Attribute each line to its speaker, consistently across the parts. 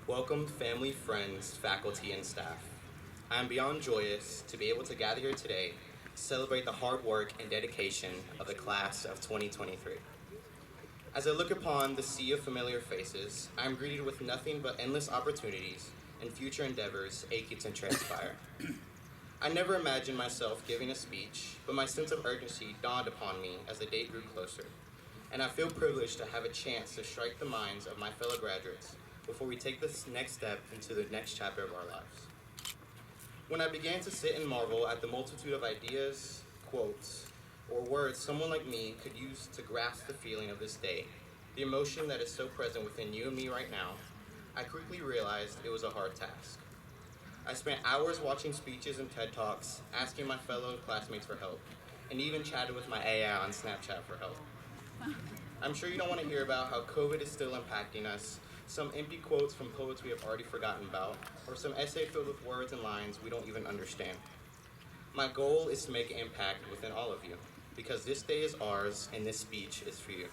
Speaker 1: Welcome, family, friends, faculty, and staff. I am beyond joyous to be able to gather here today to celebrate the hard work and dedication of the class of 2023. As I look upon the sea of familiar faces, I am greeted with nothing but endless opportunities and future endeavors aching to transpire. I never imagined myself giving a speech, but my sense of urgency dawned upon me as the date grew closer, and I feel privileged to have a chance to strike the minds of my fellow graduates before we take this next step into the next chapter of our lives. When I began to sit and marvel at the multitude of ideas, quotes, or words someone like me could use to grasp the feeling of this day, the emotion that is so present within you and me right now, I quickly realized it was a hard task. I spent hours watching speeches and TED Talks, asking my fellow classmates for help, and even chatted with my AI on Snapchat for help. I'm sure you don't want to hear about how COVID is still impacting us, some empty quotes from poets we have already forgotten about, or some essay filled with words and lines we don't even understand. My goal is to make an impact within all of you, because this day is ours and this speech is for you.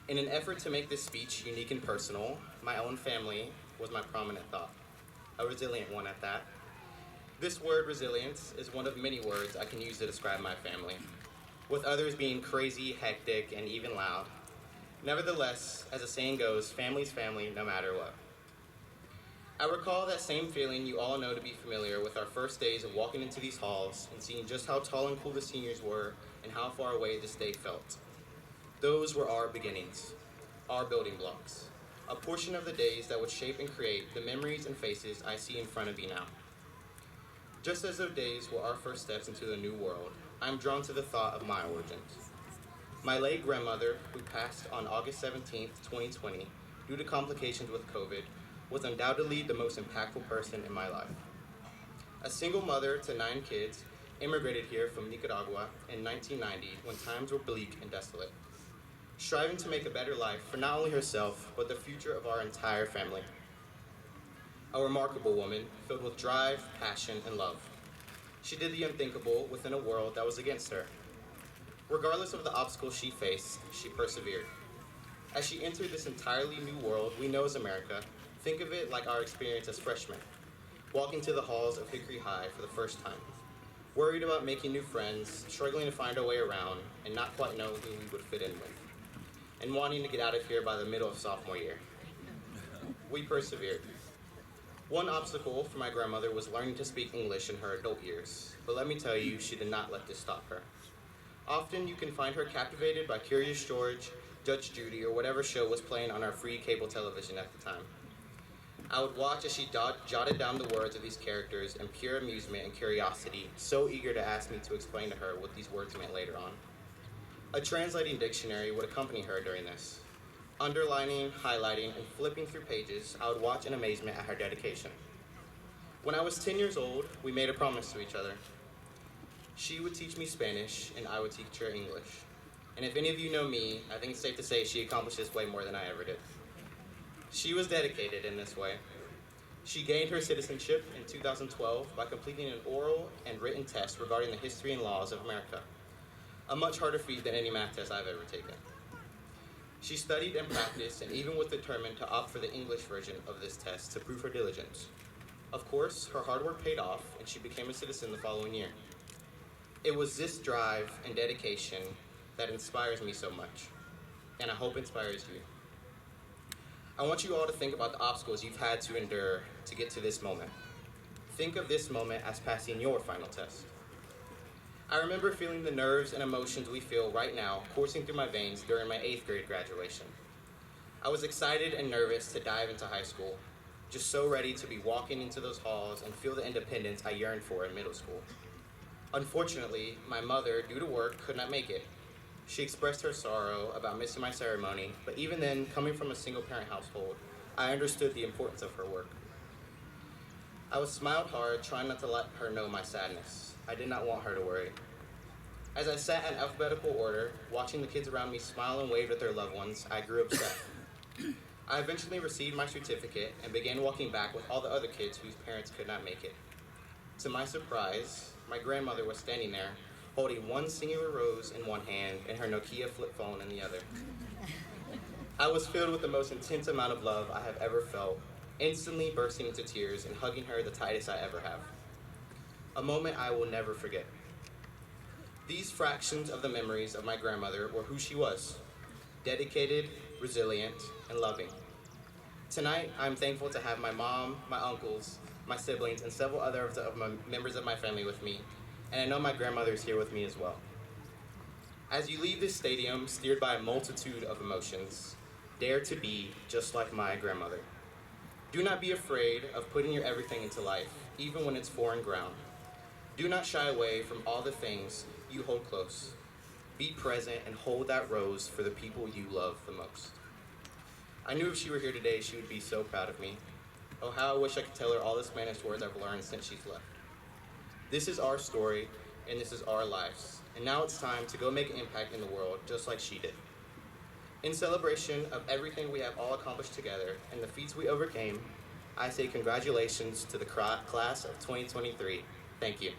Speaker 1: In an effort to make this speech unique and personal, my own family was my prominent thought. A resilient one at that. This word, resilience, is one of many words I can use to describe my family, with others being crazy, hectic, and even loud. Nevertheless, as the saying goes, family's family no matter what. I recall that same feeling you all know to be familiar with our first days of walking into these halls and seeing just how tall and cool the seniors were and how far away this day felt. Those were our beginnings, our building blocks. A portion of the days that would shape and create the memories and faces I see in front of you now. Just as those days were our first steps into the new world, I'm drawn to the thought of my origins. My late grandmother, who passed on August 17th, 2020, due to complications with COVID, was undoubtedly the most impactful person in my life. A single mother to 9 kids, immigrated here from Nicaragua in 1990 when times were bleak and desolate, striving to make a better life for not only herself, but the future of our entire family. A remarkable woman filled with drive, passion, and love. She did the unthinkable within a world that was against her. Regardless of the obstacles she faced, she persevered. As she entered this entirely new world we know as America, think of it like our experience as freshmen, walking to the halls of Hickory High for the first time, worried about making new friends, struggling to find our way around, and not quite know who we would fit in with, and wanting to get out of here by the middle of sophomore year. We persevered. One obstacle for my grandmother was learning to speak English in her adult years, but let me tell you, she did not let this stop her. Often you can find her captivated by Curious George, Judge Judy, or whatever show was playing on our free cable television at the time. I would watch as she jotted down the words of these characters in pure amusement and curiosity, so eager to ask me to explain to her what these words meant later on. A translating dictionary would accompany her during this. Underlining, highlighting, and flipping through pages, I would watch in amazement at her dedication. When I was 10 years old, we made a promise to each other. She would teach me Spanish, and I would teach her English. And if any of you know me, I think it's safe to say she accomplished this way more than I ever did. She was dedicated in this way. She gained her citizenship in 2012 by completing an oral and written test regarding the history and laws of America, a much harder feat than any math test I've ever taken. She studied and practiced and even was determined to opt for the English version of this test to prove her diligence. Of course, her hard work paid off and she became a citizen the following year. It was this drive and dedication that inspires me so much, and I hope inspires you. I want you all to think about the obstacles you've had to endure to get to this moment. Think of this moment as passing your final test. I remember feeling the nerves and emotions we feel right now coursing through my veins during my 8th grade graduation. I was excited and nervous to dive into high school, just so ready to be walking into those halls and feel the independence I yearned for in middle school. Unfortunately, my mother, due to work, could not make it. She expressed her sorrow about missing my ceremony, but even then, coming from a single-parent household, I understood the importance of her work. I smiled hard, trying not to let her know my sadness. I did not want her to worry. As I sat in alphabetical order, watching the kids around me smile and wave at their loved ones, I grew upset. I eventually received my certificate and began walking back with all the other kids whose parents could not make it. To my surprise, my grandmother was standing there, holding one singular rose in one hand and her Nokia flip phone in the other. I was filled with the most intense amount of love I have ever felt, instantly bursting into tears and hugging her the tightest I ever have. A moment I will never forget. These fractions of the memories of my grandmother were who she was: dedicated, resilient, and loving. Tonight, I'm thankful to have my mom, my uncles, my siblings, and several other of my members of my family with me, and I know my grandmother is here with me as well. As you leave this stadium, steered by a multitude of emotions, dare to be just like my grandmother. Do not be afraid of putting your everything into life, even when it's foreign ground. Do not shy away from all the things you hold close. Be present and hold that rose for the people you love the most. I knew if she were here today, she would be so proud of me. Oh, how I wish I could tell her all the Spanish words I've learned since she's left. This is our story, and this is our lives. And now it's time to go make an impact in the world, just like she did. In celebration of everything we have all accomplished together and the feats we overcame, I say congratulations to the class of 2023. Thank you.